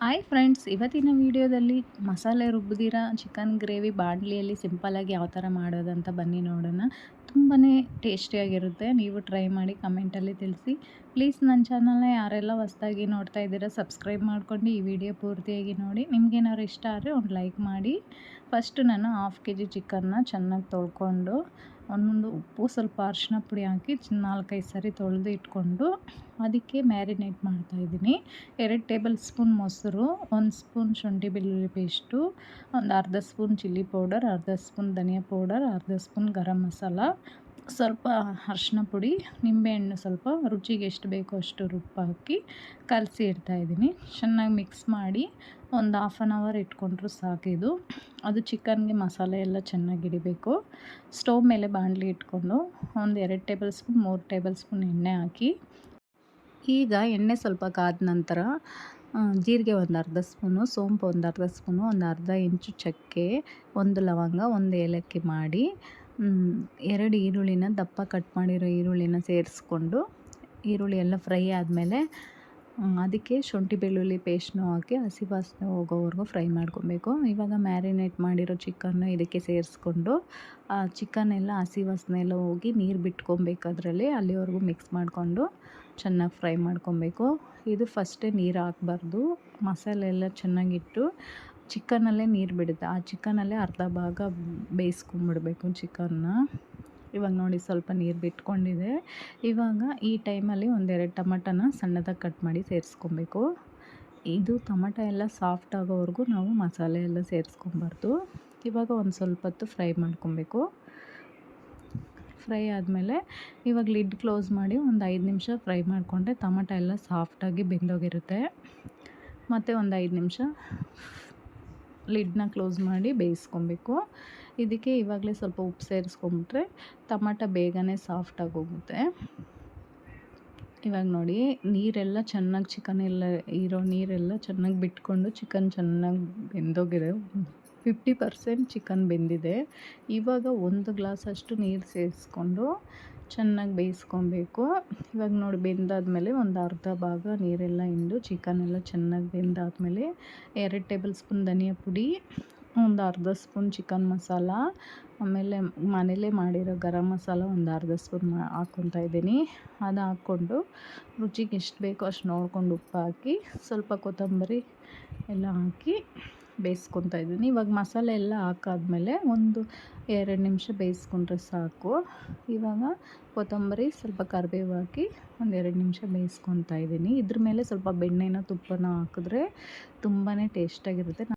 Hi friends, ಇವತ್ತಿನ ವಿಡಿಯೋದಲ್ಲಿ ಮಸಾಲೆ ರುಬ್ಬಿದಿರ ಚಿಕನ್ ಗ್ರೇವಿ ಬಾಣಲಿಯಲ್ಲಿ ಸಿಂಪಲ್ಲಾಗಿ ಯಾವ ಥರ ಮಾಡೋದಂತ ಬನ್ನಿ ನೋಡೋಣ. ತುಂಬಾ ಟೇಸ್ಟಿಯಾಗಿರುತ್ತೆ. ನೀವು ಟ್ರೈ ಮಾಡಿ ಕಮೆಂಟಲ್ಲಿ ತಿಳಿಸಿ. ಪ್ಲೀಸ್ ನನ್ನ ಚಾನಲ್ನ ಯಾರೆಲ್ಲ ಹೊಸ್ದಾಗಿ ನೋಡ್ತಾ ಇದ್ದೀರಾ ಸಬ್ಸ್ಕ್ರೈಬ್ ಮಾಡ್ಕೊಂಡು ಈ ವಿಡಿಯೋ ಪೂರ್ತಿಯಾಗಿ ನೋಡಿ. ನಿಮ್ಗೇನಾದ್ರು ಇಷ್ಟ ಆದರೆ ಒಂದು ಲೈಕ್ ಮಾಡಿ. ಫಸ್ಟು ನಾನು 1/2 kg ಚಿಕನ್ನ ಚೆನ್ನಾಗಿ ತೊಳ್ಕೊಂಡು ಒಂದೊಂದು ಉಪ್ಪು ಸ್ವಲ್ಪ ಅರಿಶಿನ ಪುಡಿ ಹಾಕಿ 4-5 ಸರಿ ತೊಳೆದು ಇಟ್ಕೊಂಡು ಅದಕ್ಕೆ ಮ್ಯಾರಿನೇಟ್ ಮಾಡ್ತಾಯಿದ್ದೀನಿ. 2 ಟೇಬಲ್ ಸ್ಪೂನ್ ಮೊಸರು, 1 ಸ್ಪೂನ್ ಶುಂಠಿ ಬೆಳ್ಳುಳ್ಳಿ ಪೇಸ್ಟು, ಒಂದು ಅರ್ಧ ಸ್ಪೂನ್ ಚಿಲ್ಲಿ ಪೌಡರ್, ಅರ್ಧ ಸ್ಪೂನ್ ಧನಿಯಾ ಪೌಡರ್, ಅರ್ಧ ಸ್ಪೂನ್ ಗರಂ ಮಸಾಲ, ಸ್ವಲ್ಪ ಅರಿಶಿನ ಪುಡಿ, ನಿಂಬೆಹಣ್ಣು ಸ್ವಲ್ಪ, ರುಚಿಗೆ ಎಷ್ಟು ಬೇಕೋ ಅಷ್ಟು ಉಪ್ಪು ಹಾಕಿ ಕಲಸಿ ಇಡ್ತಾಯಿದ್ದೀನಿ. ಚೆನ್ನಾಗಿ ಮಿಕ್ಸ್ ಮಾಡಿ ಒಂದು 1/2 ಅವರ್ ಇಟ್ಕೊಂಡ್ರೂ ಸಾಕಿದು. ಅದು ಚಿಕನ್ಗೆ ಮಸಾಲೆ ಎಲ್ಲ ಚೆನ್ನಾಗಿ ಹಿಡಿಬೇಕು. ಸ್ಟವ್ ಮೇಲೆ ಬಾಣಲಿ ಇಟ್ಕೊಂಡು ಒಂದು 2 ಟೇಬಲ್ ಸ್ಪೂನ್ 3 ಟೇಬಲ್ ಸ್ಪೂನ್ ಎಣ್ಣೆ ಹಾಕಿ, ಈಗ ಎಣ್ಣೆ ಸ್ವಲ್ಪ ಕಾದ ನಂತರ ಜೀರಿಗೆ ಒಂದು ಅರ್ಧ ಸ್ಪೂನು, ಸೋಂಪು ಒಂದು ಅರ್ಧ ಸ್ಪೂನು, ಒಂದು ಅರ್ಧ ಇಂಚು ಚಕ್ಕೆ, 1 ಲವಂಗ, 1 ಏಲಕ್ಕಿ ಮಾಡಿ 2 ಈರುಳ್ಳಿನ ದಪ್ಪ ಕಟ್ ಮಾಡಿರೋ ಈರುಳ್ಳಿನ ಸೇರಿಸ್ಕೊಂಡು, ಈರುಳ್ಳಿ ಎಲ್ಲ ಫ್ರೈ ಆದಮೇಲೆ ಅದಕ್ಕೆ ಶುಂಠಿ ಬೆಳ್ಳುಳ್ಳಿ ಪೇಸ್ಟ್ನೂ ಹಾಕಿ ಹಸಿ ವಾಸನೆ ಹೋಗೋವರೆಗೂ ಫ್ರೈ ಮಾಡ್ಕೊಬೇಕು. ಇವಾಗ ಮ್ಯಾರಿನೇಟ್ ಮಾಡಿರೋ ಚಿಕನ್ನು ಇದಕ್ಕೆ ಸೇರಿಸ್ಕೊಂಡು ಆ ಚಿಕನ್ ಎಲ್ಲ ಹಸಿ ವಾಸನೆ ಎಲ್ಲ ಹೋಗಿ ನೀರು ಬಿಟ್ಕೊಬೇಕು. ಅದರಲ್ಲಿ ಅಲ್ಲಿವರೆಗೂ ಮಿಕ್ಸ್ ಮಾಡಿಕೊಂಡು ಚೆನ್ನಾಗಿ ಫ್ರೈ ಮಾಡ್ಕೊಬೇಕು. ಇದು ಫಸ್ಟೇ ನೀರು ಹಾಕಬಾರ್ದು. ಮಸಾಲೆ ಎಲ್ಲ ಚೆನ್ನಾಗಿಟ್ಟು ಚಿಕನಲ್ಲೇ ನೀರು ಬಿಡುತ್ತೆ. ಆ ಚಿಕನಲ್ಲೇ ಅರ್ಧ ಭಾಗ ಬೇಯಿಸ್ಕೊಂಬಿಡ್ಬೇಕು ಚಿಕನ್ನ. ಇವಾಗ ನೋಡಿ ಸ್ವಲ್ಪ ನೀರು ಬಿಟ್ಕೊಂಡಿದೆ. ಇವಾಗ ಈ ಟೈಮಲ್ಲಿ 1-2 ಟೊಮಟನ ಸಣ್ಣದಾಗಿ ಕಟ್ ಮಾಡಿ ಸೇರಿಸ್ಕೊಬೇಕು. ಇದು ಟೊಮಟ ಎಲ್ಲ ಸಾಫ್ಟ್ ಆಗೋವರೆಗೂ ನಾವು ಮಸಾಲೆ ಎಲ್ಲ ಸೇರಿಸ್ಕೊಬಾರ್ದು. ಇವಾಗ ಒಂದು ಸ್ವಲ್ಪ ಹೊತ್ತು ಫ್ರೈ ಮಾಡ್ಕೊಬೇಕು. ಫ್ರೈ ಆದಮೇಲೆ ಇವಾಗ ಲಿಡ್ ಕ್ಲೋಸ್ ಮಾಡಿ ಒಂದು 5 ನಿಮಿಷ ಫ್ರೈ ಮಾಡಿಕೊಂಡ್ರೆ ಟೊಮಟ ಎಲ್ಲ ಸಾಫ್ಟಾಗಿ ಬೆಂದೋಗಿರುತ್ತೆ. ಮತ್ತು ಒಂದು 5 ನಿಮಿಷ ಲಿಡ್ನ ಕ್ಲೋಸ್ ಮಾಡಿ ಬೇಯಿಸ್ಕೊಬೇಕು. ಇದಕ್ಕೆ ಇವಾಗಲೇ ಸ್ವಲ್ಪ ಉಪ್ಪು ಸೇರಿಸ್ಕೊಂಬಿಟ್ರೆ ಟೊಮಟ ಬೇಗನೆ ಸಾಫ್ಟಾಗಿ ಹೋಗುತ್ತೆ. ಇವಾಗ ನೋಡಿ ನೀರೆಲ್ಲ ಚೆನ್ನಾಗಿ ಚಿಕನ್ ಎಲ್ಲ ಇರೋ ನೀರೆಲ್ಲ ಚೆನ್ನಾಗಿ ಬಿಟ್ಕೊಂಡು ಚಿಕನ್ ಚೆನ್ನಾಗಿ ಬೆಂದೋಗಿದೆ. 50% ಚಿಕನ್ ಬೆಂದಿದೆ. ಇವಾಗ 1 ಗ್ಲಾಸಷ್ಟು ನೀರು ಸೇರಿಸ್ಕೊಂಡು ಚೆನ್ನಾಗಿ ಬೇಯಿಸ್ಕೊಬೇಕು. ಇವಾಗ ನೋಡಿ ಬೆಂದಾದಮೇಲೆ ಒಂದು ಅರ್ಧ ಭಾಗ ನೀರೆಲ್ಲ ಹಿಂಡು ಚಿಕನ್ ಎಲ್ಲ ಚೆನ್ನಾಗಿ ಬೆಂದಾದಮೇಲೆ 2 ಟೇಬಲ್ ಸ್ಪೂನ್ ಧನಿಯಾ ಪುಡಿ, ಒಂದು ಅರ್ಧ ಸ್ಪೂನ್ ಚಿಕನ್ ಮಸಾಲ, ಆಮೇಲೆ ಮನೇಲೇ ಮಾಡಿರೋ ಗರಂ ಮಸಾಲ ಒಂದು ಅರ್ಧ ಸ್ಪೂನ್ ಹಾಕ್ಕೊತಾ ಇದ್ದೀನಿ. ಅದು ಹಾಕ್ಕೊಂಡು ರುಚಿಗೆ ಎಷ್ಟು ಬೇಕೋ ಅಷ್ಟು ನೋಡ್ಕೊಂಡು ಉಪ್ಪು ಹಾಕಿ ಸ್ವಲ್ಪ ಕೊತ್ತಂಬರಿ ಎಲ್ಲ ಹಾಕಿ ಬೇಯಿಸ್ಕೊತಾ ಇದ್ದೀನಿ. ಇವಾಗ ಮಸಾಲೆ ಎಲ್ಲ ಹಾಕಾದ್ಮೇಲೆ 1-2 ನಿಮಿಷ ಬೇಯಿಸ್ಕೊಂಡ್ರೆ ಸಾಕು. ಇವಾಗ ಕೊತ್ತಂಬರಿ ಸ್ವಲ್ಪ ಕರಿಬೇವು ಹಾಕಿ 1-2 ನಿಮಿಷ ಬೇಯಿಸ್ಕೊತಾ ಇದ್ದೀನಿ. ಇದ್ರ ಮೇಲೆ ಸ್ವಲ್ಪ ಬೆಣ್ಣೆನ ತುಪ್ಪನ ಹಾಕಿದ್ರೆ ತುಂಬಾ ಟೇಸ್ಟಾಗಿರುತ್ತೆ.